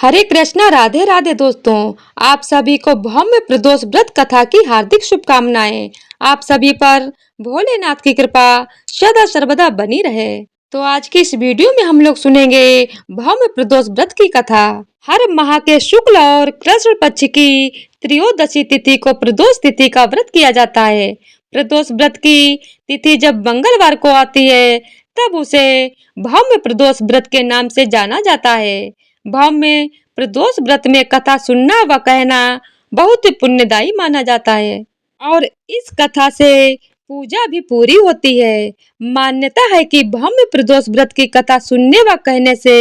हरे कृष्णा, राधे राधे दोस्तों। आप सभी को भव्य प्रदोष व्रत कथा की हार्दिक शुभकामनाएं। आप सभी पर भोलेनाथ की कृपा सदा सर्वदा बनी रहे। तो आज की इस वीडियो में हम लोग सुनेंगे भव्य प्रदोष व्रत की कथा। हर माह के शुक्ल और कृष्ण पक्ष की त्रयोदशी तिथि को प्रदोष तिथि का व्रत किया जाता है। प्रदोष व्रत की तिथि जब मंगलवार को आती है तब उसे भव्य प्रदोष व्रत के नाम से जाना जाता है। भव्य प्रदोष व्रत में कथा सुनना व कहना बहुत ही पुण्यदायी माना जाता है और इस कथा से पूजा भी पूरी होती है। मान्यता है कि भव्य प्रदोष व्रत की कथा सुनने व कहने से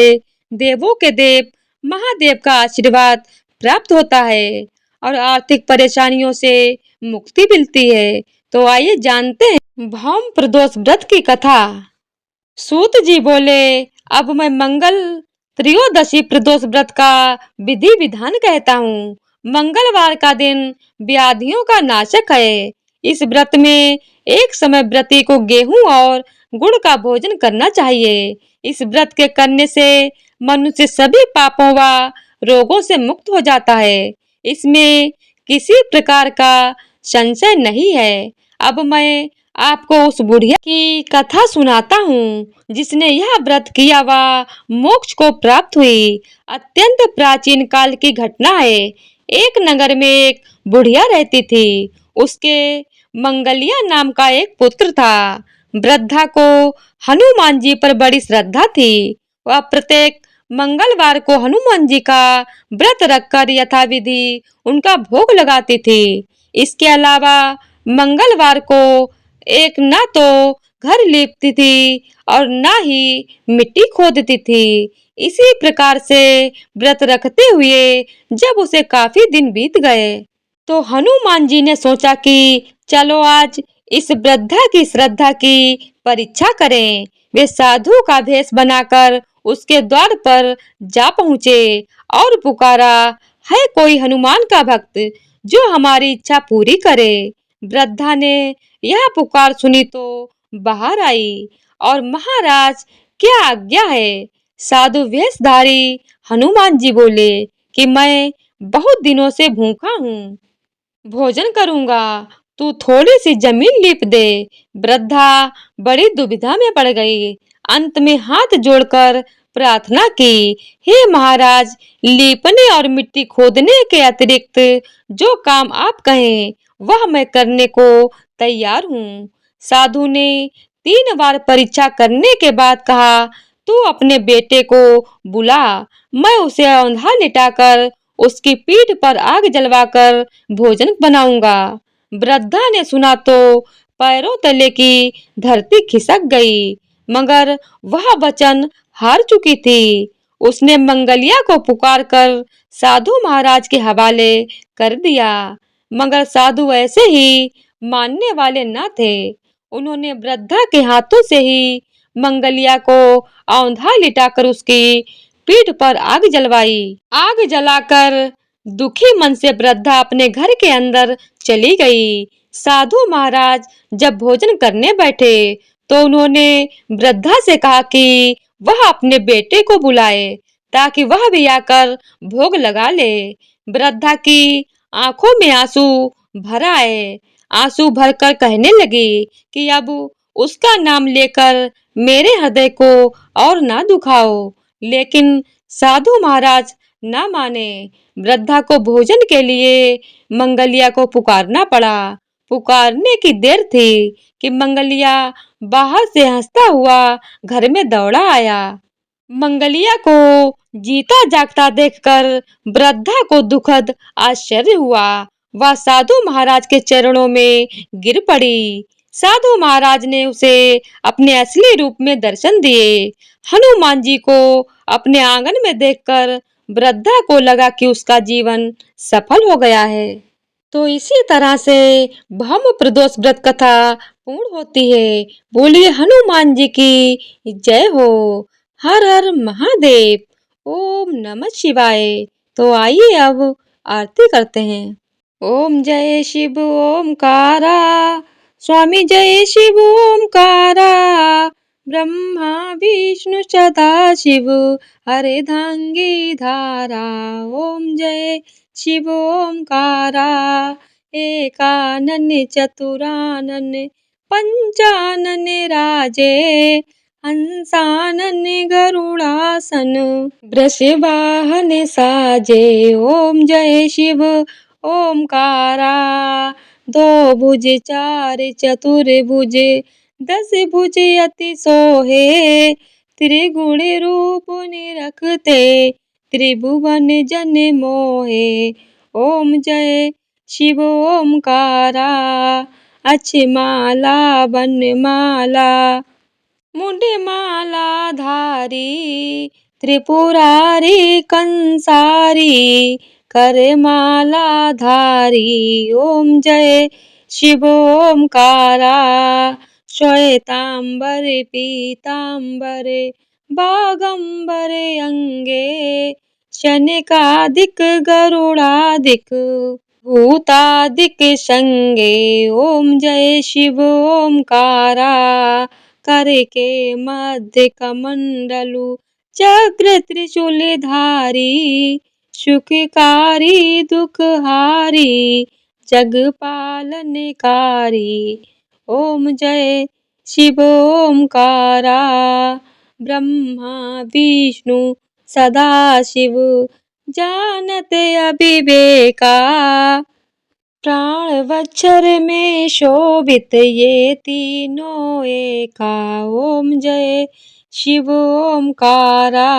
देवों के देव महादेव का आशीर्वाद प्राप्त होता है और आर्थिक परेशानियों से मुक्ति मिलती है। तो आइए जानते हैं भव्य प्रदोष व्रत की कथा। सूत जी बोले, अब मैं मंगल त्रयोदशी प्रदोष व्रत का विधि विधान कहता हूँ। मंगलवार का दिन व्याधियों का नाशक है। इस व्रत में एक समय व्रती को गेहूं और गुड़ का भोजन करना चाहिए। इस व्रत के करने से मनुष्य सभी पापों व रोगों से मुक्त हो जाता है। इसमें किसी प्रकार का संशय नहीं है। अब मैं आपको उस बुढ़िया की कथा सुनाता हूँ जिसने यह व्रत किया व मोक्ष को प्राप्त हुई। अत्यंत प्राचीन काल की घटना है। एक नगर में एक बुढ़िया रहती थी। उसके मंगलिया नाम का एक पुत्र था। वृद्धा को हनुमान जी पर बड़ी श्रद्धा थी। वह प्रत्येक मंगलवार को हनुमान जी का व्रत रखकर यथाविधि उनका भोग लगाती थी। इसके अलावा मंगलवार को एक ना तो घर लीपती थी और ना ही मिट्टी खोदती थी। इसी प्रकार से व्रत रखते हुए जब उसे काफी दिन बीत गए तो हनुमान जी ने सोचा कि चलो आज इस वृद्धा की श्रद्धा की परीक्षा करें। वे साधु का भेष बनाकर उसके द्वार पर जा पहुँचे और पुकारा, है कोई हनुमान का भक्त जो हमारी इच्छा पूरी करे। वृद्धा ने यह पुकार सुनी तो बाहर आई और महाराज क्या आज्ञा है। साधु वेशधारी हनुमान जी बोले कि मैं बहुत दिनों से भूखा हूँ, भोजन करूंगा, तू थोड़ी सी जमीन लीप दे। वृद्धा बड़ी दुविधा में पड़ गई। अंत में हाथ जोड़कर प्रार्थना की, हे महाराज, लीपने और मिट्टी खोदने के अतिरिक्त जो काम आप कहें वह मैं करने को तैयार हूँ। साधु ने 3 बार परीक्षा करने के बाद कहा, तू अपने बेटे को बुला, मैं उसे औंधा लिटाकर उसकी पीठ पर आग जलवाकर भोजन बनाऊंगा। वृद्धा ने सुना तो पैरों तले की धरती खिसक गई, मगर वह वचन हार चुकी थी। उसने मंगलिया को पुकारकर साधु महाराज के हवाले कर दिया, मगर साधु ऐसे ही मानने वाले न थे। उन्होंने वृद्धा के हाथों से ही मंगलिया को औंधा लिटाकर उसकी पीठ पर आग जलवाई। आग जलाकर दुखी मन से वृद्धा अपने घर के अंदर चली गई। साधु महाराज जब भोजन करने बैठे तो उन्होंने वृद्धा से कहा कि वह अपने बेटे को बुलाए ताकि वह भी आकर भोग लगा ले। वृद्धा की आंखों में आंसू भर आए। आंसू भरकर कहने लगी कि अब उसका नाम लेकर मेरे हृदय को और ना दुखाओ। लेकिन साधु महाराज ना माने। वृद्धा को भोजन के लिए मंगलिया को पुकारना पड़ा। पुकारने की देर थी कि मंगलिया बाहर से हंसता हुआ घर में दौड़ा आया। मंगलिया को जीता जागता देखकर वृद्धा को दुखद आश्चर्य हुआ। वह साधु महाराज के चरणों में गिर पड़ी। साधु महाराज ने उसे अपने असली रूप में दर्शन दिए। हनुमान जी को अपने आंगन में देखकर वृद्धा को लगा कि उसका जीवन सफल हो गया है। तो इसी तरह से भव्य प्रदोष व्रत कथा पूर्ण होती है। बोलिए हनुमान जी की जय हो। हर हर महादेव। ओम नमः शिवाय। तो आइए अब आरती करते हैं। ओम जय शिव ओमकारा, स्वामी जय शिव ओमकारा, ब्रह्मा विष्णु सदाशिव अर्धांगी धारा। ओम जय शिव ओमकारा। एकानन चतुरानन पंचानन राजे। हंसानन गरुड़ासन वृषवाहन साजे। ओम जय शिव ओमकारा। दो भुज चार चतुर्भुज दस भुज अति सोहे। त्रिगुण रूप निरखते त्रिभुवन जन मोहे। ओम जय शिव ओमकारा। अक्षमाला वनमाला मुंडमाला धारी। त्रिपुरारी कंसारी करमाला धारी। ओम जय शिव ओमकारा। श्वेतांबर पीतांबर बागंबर अंगे। शनकादिक गरुड़ादिक भूतादिक संगे। ओम जय शिव ओमकारा। कर के मध्य कमंडलु चक्र त्रिशूल धारी। सुखकारी दुखहारी जग पालनकारी। ओम जय शिव ओमकारा। ब्रह्मा विष्णु सदाशिव जानत अविवेका। प्राण वक्षर में शोभित ये तीनों एका। ओम जय शिव ओमकारा।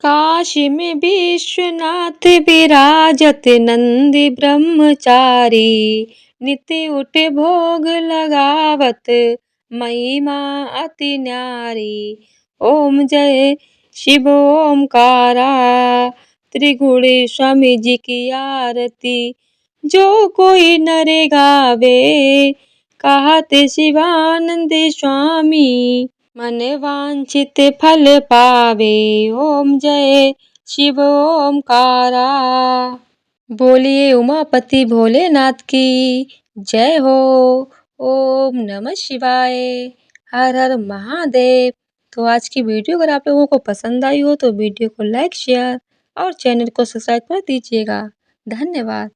काशी में विश्वनाथ विराजत नंदी ब्रह्मचारी। नित्य उठ भोग लगावत महिमा अति न्यारी। ओम जय शिव ओमकारा। त्रिगुण स्वामी जी की आरती जो कोई नर गावे। कहत शिवानंद स्वामी मन वांछित फल पावे। ओम जय शिव ओमकारा। बोलिए उमापति भोलेनाथ की जय हो। ओम नमः शिवाय। हर हर महादेव। तो आज की वीडियो अगर आप लोगों को पसंद आई हो तो वीडियो को लाइक शेयर और चैनल को सब्सक्राइब कर दीजिएगा। धन्यवाद।